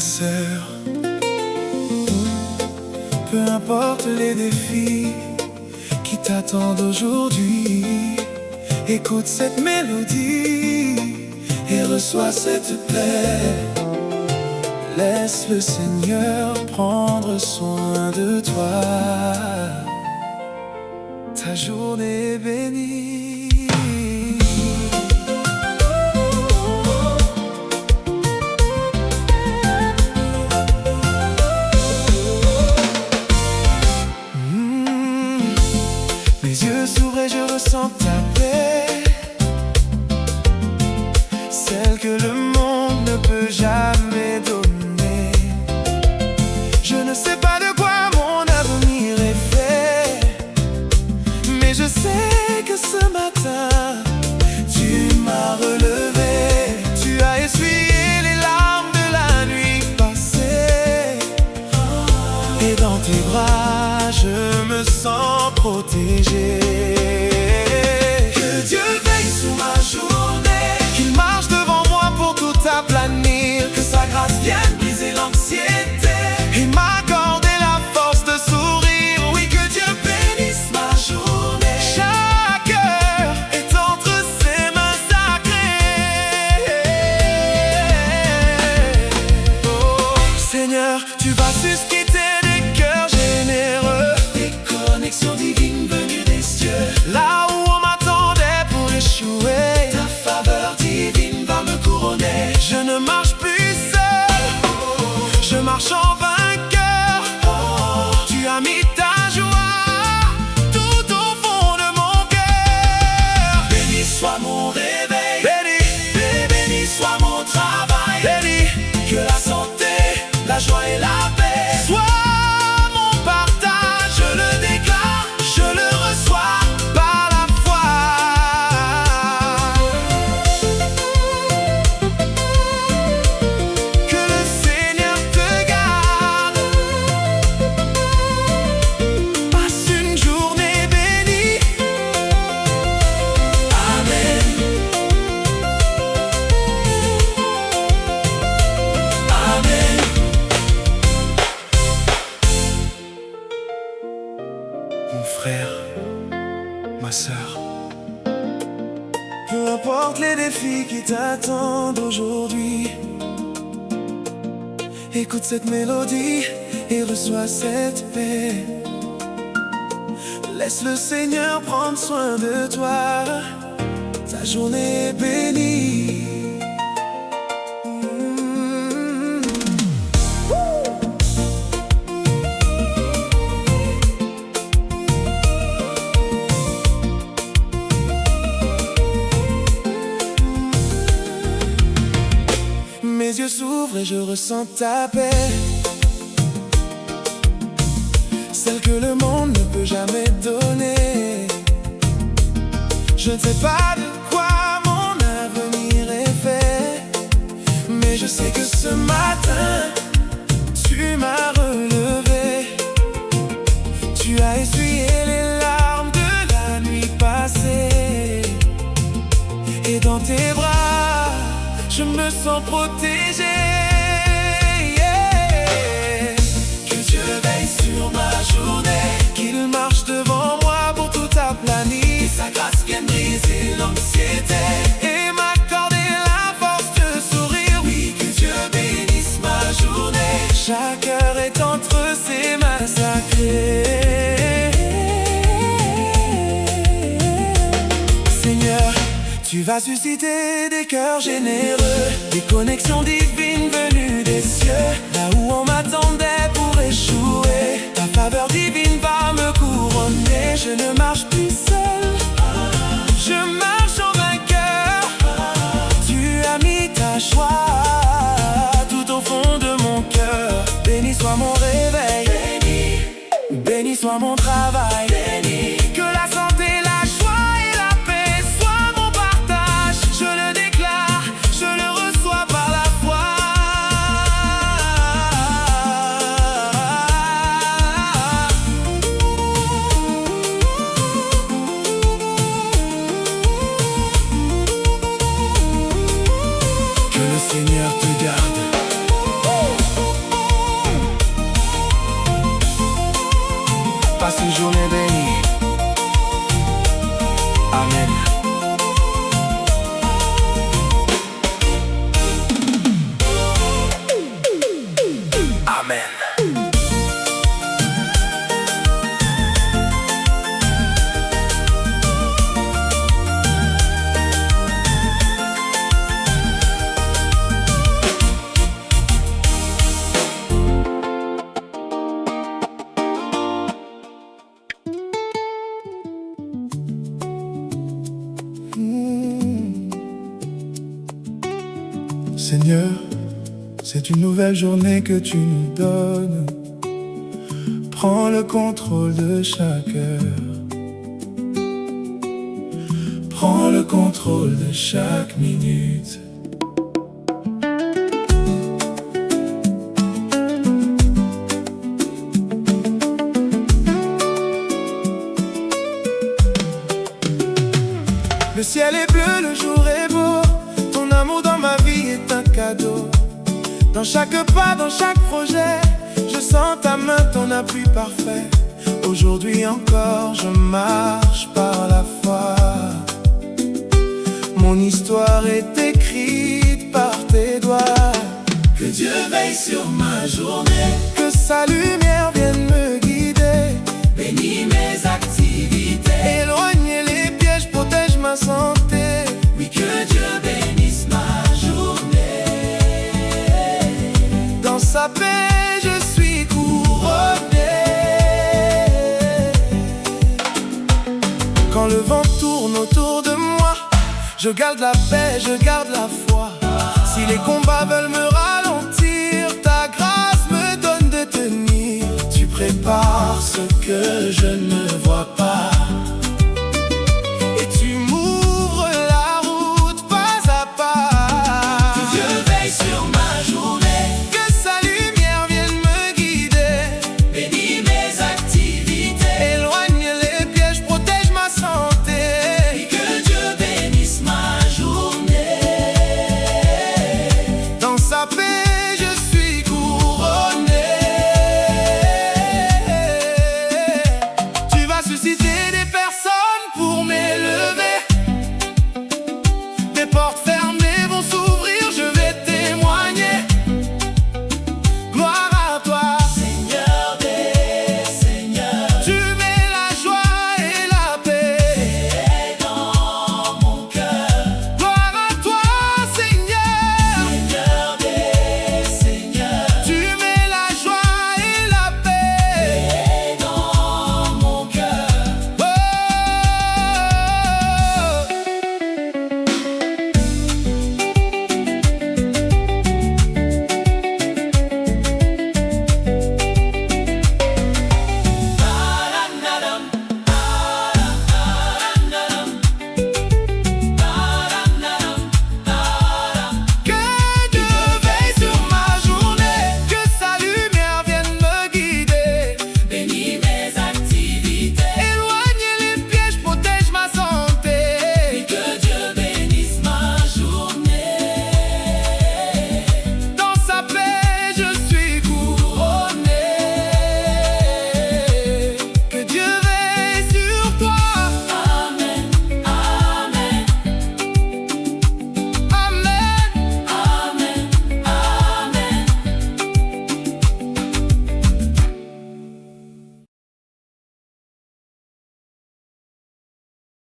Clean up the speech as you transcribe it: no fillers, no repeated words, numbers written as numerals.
sœur, peu importe les défis qui t'attendent aujourd'hui, écoute cette mélodie et reçois cette paix. Laisse le Seigneur prendre soin de toi. Ta journée est bénie. Mes yeux s'ouvrent et je ressens ta paix, celle que le monde ne peut jamais donner. Je ne sais pas de quoi mon avenir est fait, mais je sais que ce matin tu m'as relevé. Tu as essuyé les larmes de la nuit passée, et dans tes bras je me sens protégé. Que Dieu veille sur ma journée, qu'il marche devant moi pour tout aplanir, que sa grâce vienne briser l'anxiété et m'accorder la force de sourire. Oui, que Dieu bénisse ma journée. Chaque heure est entre ses mains sacrées. Oh Seigneur, tu vas susciter des cœurs généreux, des connexions divines venues des cieux. Là où on m'attendait pour échouer, ta faveur divine va me couronner. Je ne marche plus seul, je marche en vainqueur. Tu as mis ta joie tout au fond de mon cœur. Béni soit mon réveil, béni soit mon travail, béni que la santé, la joie et la paix soient mon partage. Je le déclare, je le reçois par la foi. Que le Seigneur te garde, passe une journée bénie. Amen. Amen. Mon frère, ma sœur, peu importe les défis qui t'attendent aujourd'hui, écoute cette mélodie et reçois cette paix. Laisse le Seigneur prendre soin de toi. Ta journée est bénie. Mes yeux s'ouvrent et je ressens ta paix, celle que le monde ne peut jamais donner. Je ne sais pas de quoi mon avenir est fait, mais je sais que ce matin tu m'as relevé. Tu as essuyé les larmes de la nuit passée, et dans tes bras je me sens protégé. Yeah. Que Dieu veille sur ma journée, qu'il marche devant moi pour tout aplanir, que sa grâce vienne briser l'anxiété et m'accorder la force de sourire. Oui, que Dieu bénisse ma journée. Chaque heure est entre ses mains sacrées. Seigneur, tu vas susciter des cœurs généreux, des connexions divines venues des cieux. Là où on m'attendait pour échouer, ta faveur divine va me couronner. Je ne marche plus seul, je marche en vainqueur. Tu as mis ta joie tout au fond de mon cœur. Béni soit mon réveil, béni soit mon travail, béni que la santé, la joie et la paix soient mon partage. Je le déclare, je le reçois par la foi. Que le Seigneur te garde, passe une journée bénie. Amen. Amen. Seigneur, c'est une nouvelle journée que tu nous donnes. Prends le contrôle de chaque heure. Prends le contrôle de chaque minute. Le ciel est bleu, le jour est beau. Ton amour dans ma vie est un cadeau. Dans chaque pas, dans chaque projet, je sens ta main, ton appui parfait. Aujourd'hui encore, je marche par la foi. Mon histoire est écrite par tes doigts. Que Dieu veille sur ma journée, que sa lumière vienne me guider. Bénis mes activités, éloigne les pièges, protège ma santé. Oui, que Dieu bénisse ma journée. Dans sa paix, je suis couronné. Quand le vent tourne autour de moi, je garde la paix, je garde la foi. Si les combats veulent me ralentir, ta grâce me donne de tenir. Tu prépares ce que je ne